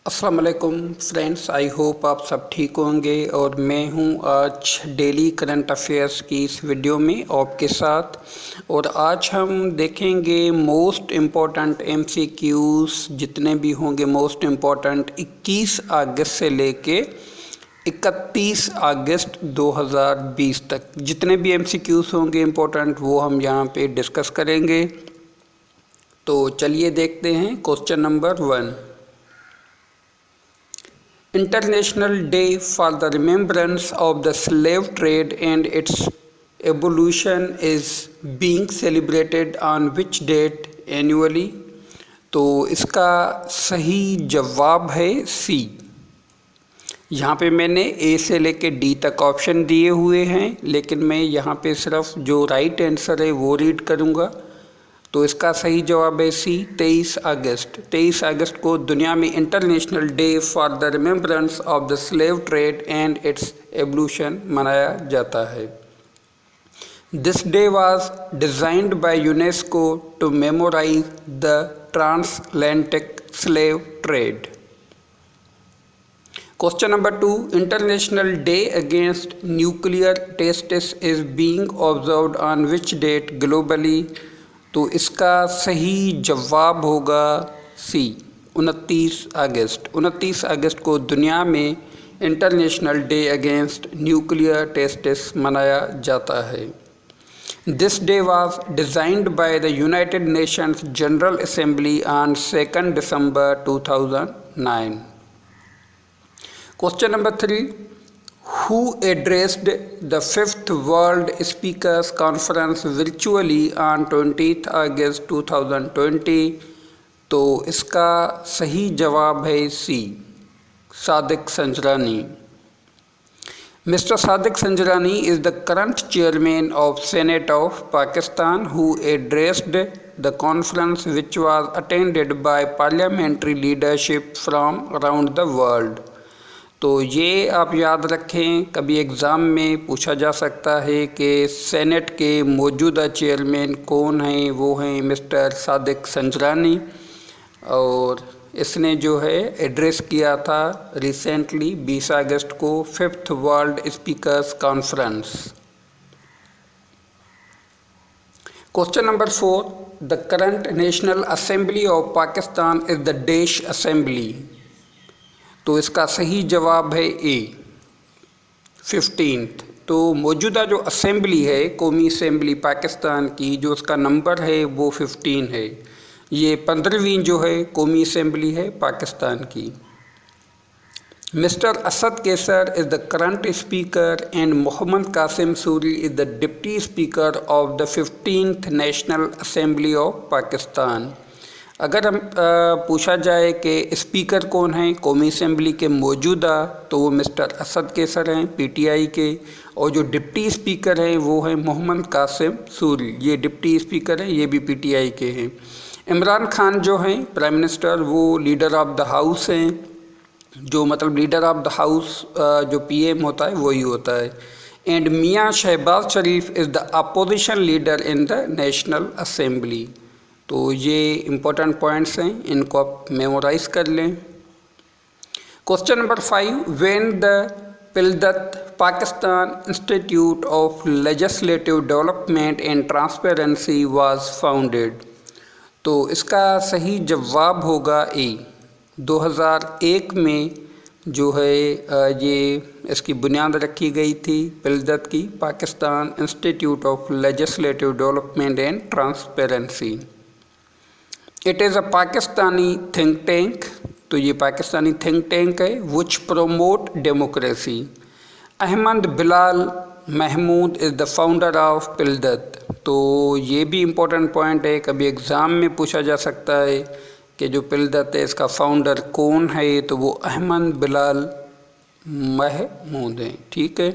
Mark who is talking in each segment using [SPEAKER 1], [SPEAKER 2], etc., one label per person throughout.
[SPEAKER 1] अस्सलाम वालेकुम friends, I hope आप सब ठीक होंगे। और मैं हूं आज डेली करंट अफेयर्स की इस वीडियो में आपके साथ। और आज हम देखेंगे मोस्ट इम्पॉर्टेंट एमसीक्यूज़ जितने भी होंगे, मोस्ट इम्पॉर्टेंट 21 अगस्त से लेके 31 अगस्त 2020 तक जितने भी एमसीक्यूज़ होंगे इम्पोर्टेंट, वो हम यहाँ पे डिस्कस करेंगे। तो चलिए देखते हैं। Question number 1, International Day for the Remembrance of the Slave Trade and its Abolition is being celebrated on which date annually? तो इसका सही जवाब है सी। यहाँ पे मैंने ए से लेके डी तक ऑप्शन दिए हुए हैं, लेकिन मैं यहाँ पे सिर्फ जो राइट आंसर है वो रीड करूँगा। तो इसका सही जवाब है सी, 23 अगस्त। 23 अगस्त को दुनिया में International Day for the Remembrance of the Slave Trade and its evolution मनाया जाता है। This day was designed by UNESCO to memorise the transatlantic slave trade. Question number 2, International Day against Nuclear Tests is being observed on which date globally? तो इसका सही जवाब होगा सी, 29 अगस्त। 29 अगस्त को दुनिया में International Day against Nuclear tests मनाया जाता है। This day was designed by the United Nations general assembly on 2 December 2009। Question number 3, who addressed the 5th World Speakers Conference virtually on 20th August 2020? तो इसका सही जवाब है सी, Sadiq Sanjrani. Mr. Sadiq Sanjarani is the current chairman of Senate of Pakistan, who addressed the conference, which was attended by parliamentary leadership from around the world. तो ये आप याद रखें, कभी एग्ज़ाम में पूछा जा सकता है कि सेनेट के मौजूदा चेयरमैन कौन हैं। वो हैं मिस्टर सादिक संजरानी, और इसने जो है एड्रेस किया था रिसेंटली 20 अगस्त को 5th world speakers conference. Question number 4, the current national assembly of Pakistan is the dash assembly? तो इसका सही जवाब है ए, 15th। तो मौजूदा जो असेंबली है, कौमी असेंबली पाकिस्तान की, जो उसका नंबर है वो 15 है। ये 15वीं जो है कौमी असेंबली है पाकिस्तान की। Mister Asad Qaiser is the current speaker and Mohammad Qasim Suri is the deputy speaker of the 15th national assembly of Pakistan. अगर हम पूछा जाए कि स्पीकर कौन हैं कौमी असेंबली के मौजूदा, तो वो मिस्टर असद कैसर हैं पीटीआई के, और जो डिप्टी स्पीकर हैं वो हैं मोहम्मद कासिम सूरी। ये डिप्टी स्पीकर हैं, ये भी पीटीआई के हैं। इमरान खान जो हैं प्राइम मिनिस्टर, वो लीडर ऑफ द हाउस हैं, जो मतलब लीडर ऑफ द हाउस जो पीएम होता है वही होता है। And Mian Shehbaz Sharif is the opposition leader in the National Assembly. तो ये इम्पोर्टेंट पॉइंट्स हैं, इनको आप मेमोराइज कर लें। Question number 5, when the PILDAT Pakistan Institute of Legislative Development and Transparency was founded? तो इसका सही जवाब होगा ए, 2001 में जो है ये इसकी बुनियाद रखी गई थी पिलदत की, Pakistan Institute of Legislative Development and Transparency. It is a Pakistani think tank. तो ये पाकिस्तानी थिंक टैंक है which promote democracy. Ahmed Bilal Mehboob is the founder of PILDAT. तो ये भी इम्पोर्टेंट पॉइंट है, कभी एग्ज़ाम में पूछा जा सकता है कि जो पिलदत है इसका फाउंडर कौन है, तो वो अहमद बिलाल महमूद हैं। ठीक है।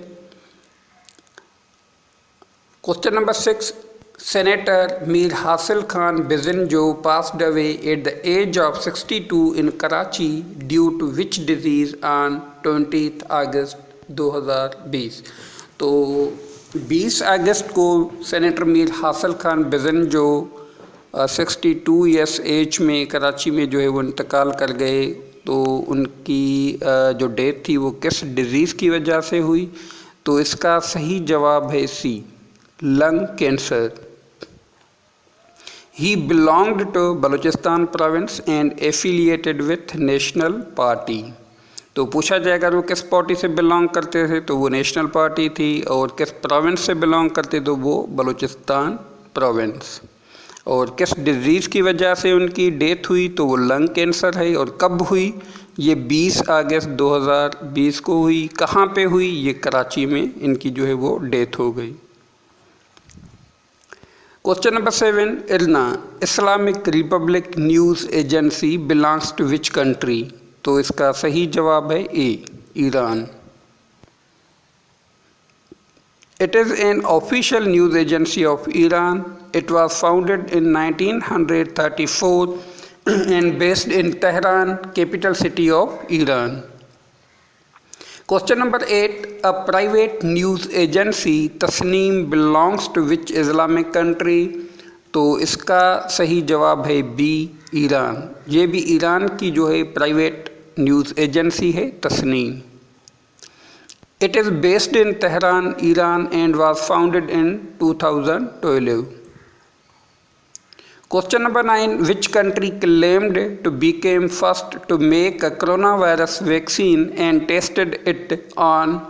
[SPEAKER 1] Question number 6, Senator Mir Hasil Khan Bizinjo passed away at the age of 62 in Karachi due to which disease on 20th August 2020? तो 20 अगस्त को सेनेटर मीर हासिल खान बिजनजो 62 ईयर्स एज में कराची में जो है वो इंतकाल कर गए। तो उनकी जो डेथ थी वो किस डिज़ीज़ की वजह से हुई? तो इसका सही जवाब है C, lung cancer. He belonged to Balochistan province and affiliated with National Party. तो पूछा जाएगा वो किस पार्टी से बिलोंग करते थे, तो वो नेशनल पार्टी थी। और किस प्रोविंस से बिलोंग करते, तो वो बलूचिस्तान प्रोविंस। और किस डिज़ीज़ की वजह से उनकी डेथ हुई, तो वो लंग कैंसर है। और कब हुई? ये 20 अगस्त 2020 को हुई। कहाँ पे हुई? ये कराची में इनकी जो है वो डेथ हो गई। Question number 7, IRNA Islamic Republic News Agency belongs to which country? तो इसका सही जवाब है A, Iran. It is an official news agency of Iran. It was founded in 1934 and based in Tehran, capital city of Iran. Question number 8. A private news agency, Tasneem, belongs to which Islamic country? तो इसका सही जवाब है B, Iran. ये भी Iran की जो है प्राइवेट न्यूज़ एजेंसी है, Tasneem. It is based in Tehran, Iran and was founded in 2012. Question number 9. Which country claimed to become first to make a coronavirus vaccine and tested it on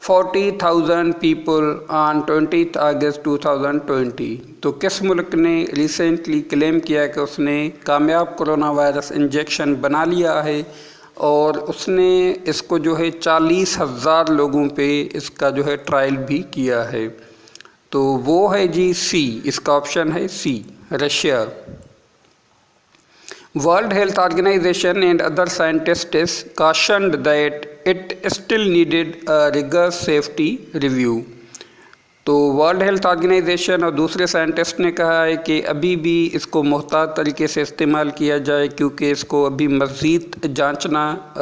[SPEAKER 1] 40,000 people on 20th August 2020? तो किस मुल्क ने recently claim किया कि उसने कामयाब corona virus injection बना लिया है और उसने इसको जो है 40,000 लोगों पे इसका जो है ट्रायल भी किया है? तो वो है जी सी, इसका ऑप्शन है C, Russia. World Health Organization and other scientists cautioned that it still needed a rigorous safety review. तो वर्ल्ड हेल्थ ऑर्गेनाइजेशन और दूसरे साइंटिस्ट ने कहा है कि अभी भी इसको मुहतात तरीके से इस्तेमाल किया जाए, क्योंकि इसको अभी मज़ीद जांचना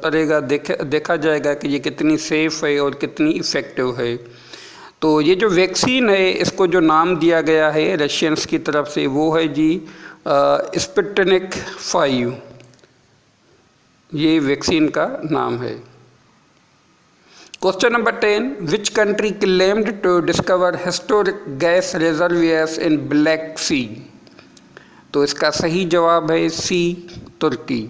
[SPEAKER 1] पड़ेगा, देखा जाएगा कि ये कितनी सेफ़ है और कितनी इफ़ेक्टिव है। तो ये जो वैक्सीन है, इसको जो नाम दिया गया है रशियंस की तरफ से, वो है जी स्पुतनिक 5। ये वैक्सीन का नाम है। Question number 10. Which country claimed to discover historic gas reservoirs in Black Sea? तो इसका सही जवाब है सी, तुर्की।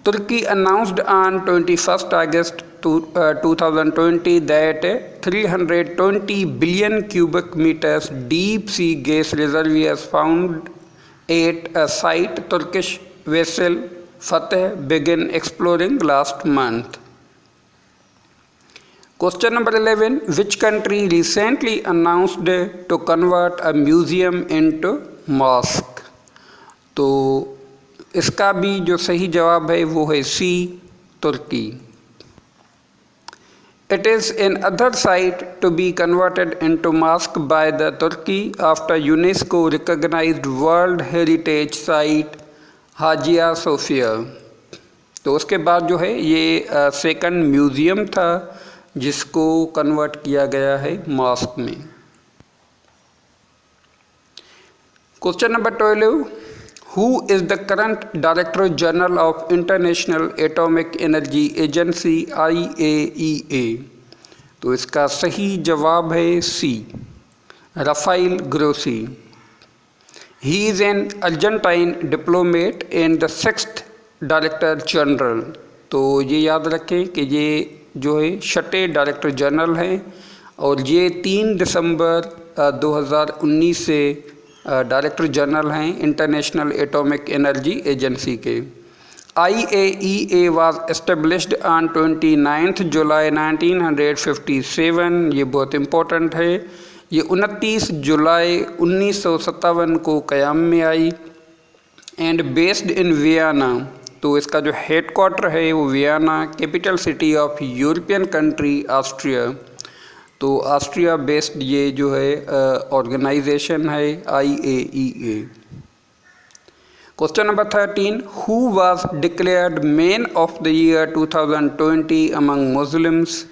[SPEAKER 1] Turkey announced on 21st August 2020 that 320 billion cubic meters deep sea gas reservoirs found at a site Turkish vessel Fateh began exploring last month. Question number 11. Which country recently announced to convert a museum into mosque? तो इसका भी जो सही जवाब है वो है सी, तुर्की। It is another site to be converted into mosque by the Turkey after UNESCO recognized World Heritage Site Hagia Sophia. तो उसके बाद जो है ये सेकंड म्यूज़ियम था जिसको कन्वर्ट किया गया है मॉस्क में। Question number 12. Who is the current Director General of International Atomic Energy Agency IAEA? तो इसका सही जवाब है C, Rafael Grossi. He is an Argentine diplomat and the 6th Director General. तो ये याद रखें कि ये जो है 6ठे डायरेक्टर जनरल हैं और ये 3 दिसंबर 2019 से डायरेक्टर जनरल हैं इंटरनेशनल एटॉमिक एनर्जी एजेंसी के। IAEA was established on 29th July 1957। ये बहुत इम्पोर्टेंट है। ये 29 जुलाई 1957 को क़याम में आई एंड बेस्ड इन वियना। तो इसका जो हेड क्वार्टर है वो Vienna, capital city of European country Austria. तो ऑस्ट्रिया बेस्ड ये जो है ऑर्गेनाइजेशन है IAEA। Question number 13. Who was declared man of the year 2020 among Muslims?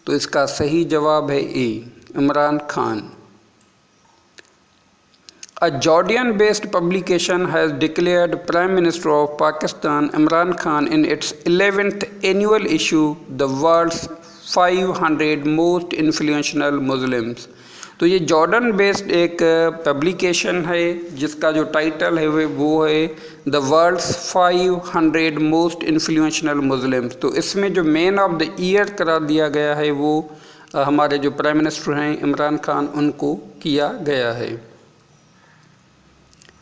[SPEAKER 1] तो इसका सही जवाब है ए, Imran Khan. A Jordan-based publication has declared Prime Minister of Pakistan Imran Khan in its 11th annual issue the world's 500 most influential Muslims। तो ये Jordan based एक publication है जिसका जो टाइटल है वो है the world's 500 most influential Muslims. तो इसमें जो मैन ऑफ द ईयर करार दिया गया है वो हमारे जो प्राइम मिनिस्टर हैं इमरान खान उनको किया गया है।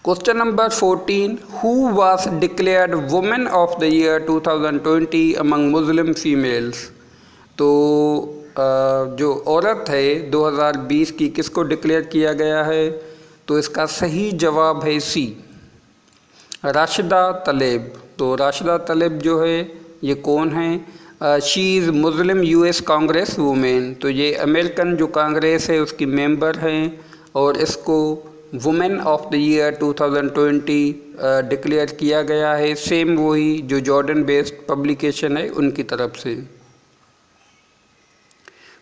[SPEAKER 1] Question number 14, who was declared women of the year 2020 among Muslim females. तो जो औरत है 2020 की किसको डिक्लेयर किया गया है, तो इसका सही जवाब है सी, राशिदा तलेब। तो राशिदा तलेब जो है ये कौन है, she is Muslim US Congress women. तो ये अमेरिकन जो कांग्रेस है उसकी मेंबर हैं और इसको women of the year 2020 declare किया गया है, सेम वही जो जॉर्डन बेस्ड पब्लिकेशन है उनकी तरफ से।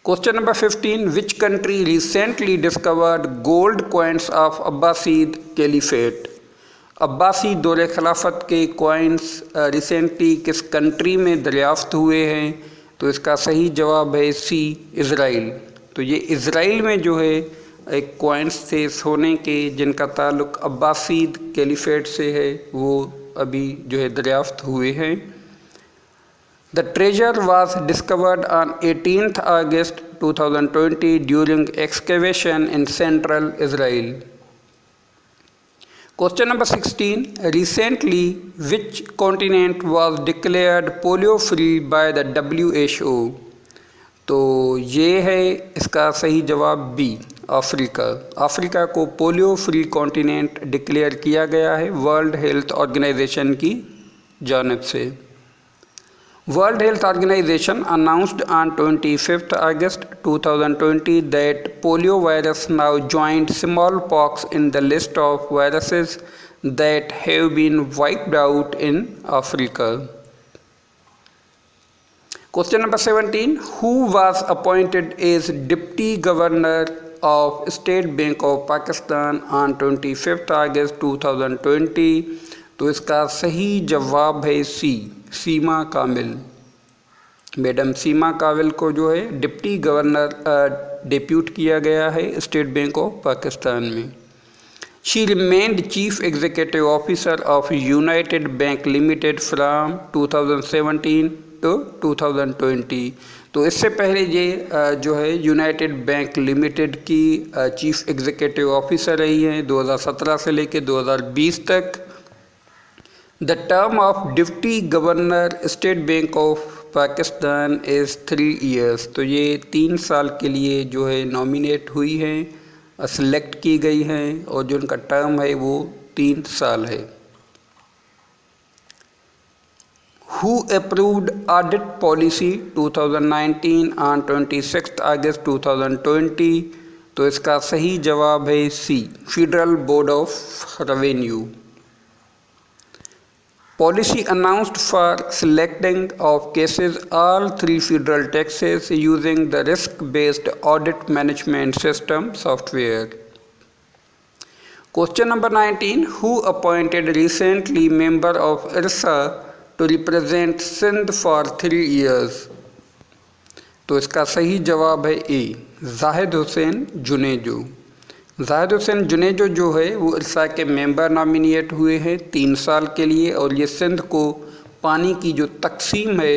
[SPEAKER 1] Question number 15, which country recently discovered gold coins of Abbasid caliphate. अब्बासी दौरे खिलाफत के कॉइन्स रिसेंटली किस कंट्री में दरियाफ्त हुए हैं, तो इसका सही जवाब है सी, इज़राइल। तो ये इज़राइल में जो है एक कॉइन्स थे सोने के जिनका ताल्लुक़ अब्बासीद कैलिफेट से है, वो अभी जो है दरियाफ्त हुए हैं। The treasure was discovered on 18th August 2020 during excavation in central Israel. Question number 16. Recently, which continent was declared polio free by the WHO? तो ये है इसका सही जवाब बी, अफ्रीका। अफ्रीका को पोलियो फ्री कॉन्टिनेंट डिक्लेयर किया गया है वर्ल्ड हेल्थ ऑर्गेनाइजेशन की जानिब से। World Health Organization announced on 25th August 2020 that polio virus now joined smallpox in the list of viruses that have been wiped out in Africa. Question number 17, who was appointed as Deputy Governor of State Bank of Pakistan on 25th August 2020? तो इसका सही जवाब है सी, सीमा कामिल। Madam सीमा कामिल को जो है deputy governor depute किया गया है स्टेट बैंक ऑफ पाकिस्तान में। She remained chief executive officer of United Bank Limited from 2017 to 2020। तो इससे पहले ये जो है यूनाइटेड बैंक लिमिटेड की चीफ एग्जीक्यूटिव ऑफिसर रही हैं 2017 से लेकर 2020 तक। The term of Deputy Governor State Bank of Pakistan is 3 years। तो ये 3 साल के लिए जो है नॉमिनेट हुई हैं, सेलेक्ट की गई हैं और जो उनका टर्म है वो 3 साल है। Who approved audit policy 2019 on 26th August 2020? तो इसका सही जवाब है C, Federal Board of Revenue. Policy announced for selecting of cases all 3 federal taxes using the risk-based audit management system software. Question number 19, who appointed recently member of IRSA to represent Sindh for 3 years? तो इसका सही जवाब है ए, जाहिद हुसैन जुनेजो। जाहिद हुसैन जुनेजो जो है वो इरसा के member nominate हुए हैं 3 साल के लिए और ये सिंध को पानी की जो तकसीम है,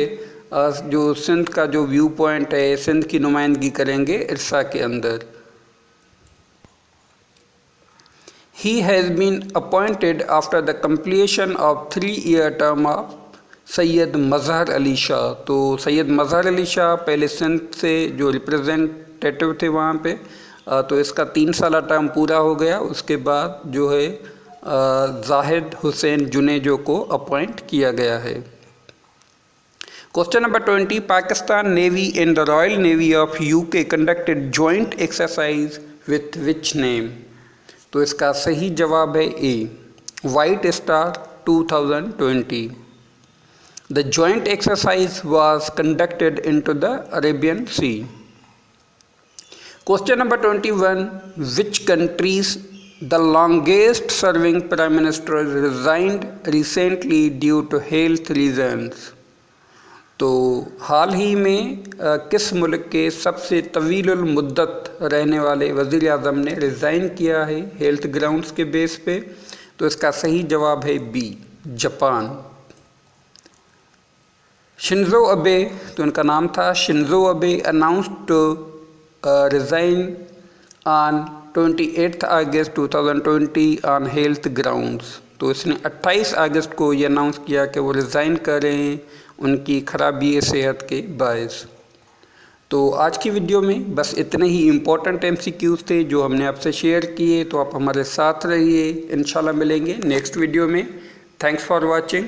[SPEAKER 1] जो सिंध का जो व्यू पॉइंट है, सिंध की नुमाइंदगी करेंगे इरसा के अंदर। He has been appointed after the completion of 3-year term of Syed Mazhar Ali Shah. तो सैयद मज़हर अली शाह पहले सिंध से जो रिप्रेजेंटेटिव थे वहाँ पे, तो इसका 3 साल टर्म पूरा हो गया। उसके बाद जो है जाहिद हुसैन जुनेजो को अपॉइंट किया गया है। Question number 20, Pakistan navy and the Royal Navy of UK conducted joint exercise with which name? तो इसका सही जवाब है A, white star 2020। The joint exercise was conducted into the Arabian Sea. Question number 21, which countries the longest serving prime minister resigned recently due to health reasons. तो हाल ही में किस मुल्क के सबसे तवीलुल मुद्दत रहने वाले वज़ीर आज़म ने रिज़ाइन किया है हेल्थ ग्राउंड्स के बेस पे? तो इसका सही जवाब है बी, जापान। शिंजो अबे, तो इनका नाम था Shinzo Abe, announced to resign on 28 August 2020 on health grounds. तो इसने 28 अगस्त को ये अनाउंस किया कि वो रिज़ाइन कर रहे हैं उनकी खराबी सेहत के बायस। तो आज की वीडियो में बस इतने ही इम्पोर्टेंट MCQs थे जो हमने आपसे शेयर किए। तो आप हमारे साथ रहिए, इंशाल्लाह मिलेंगे नेक्स्ट वीडियो में। Thanks for watching.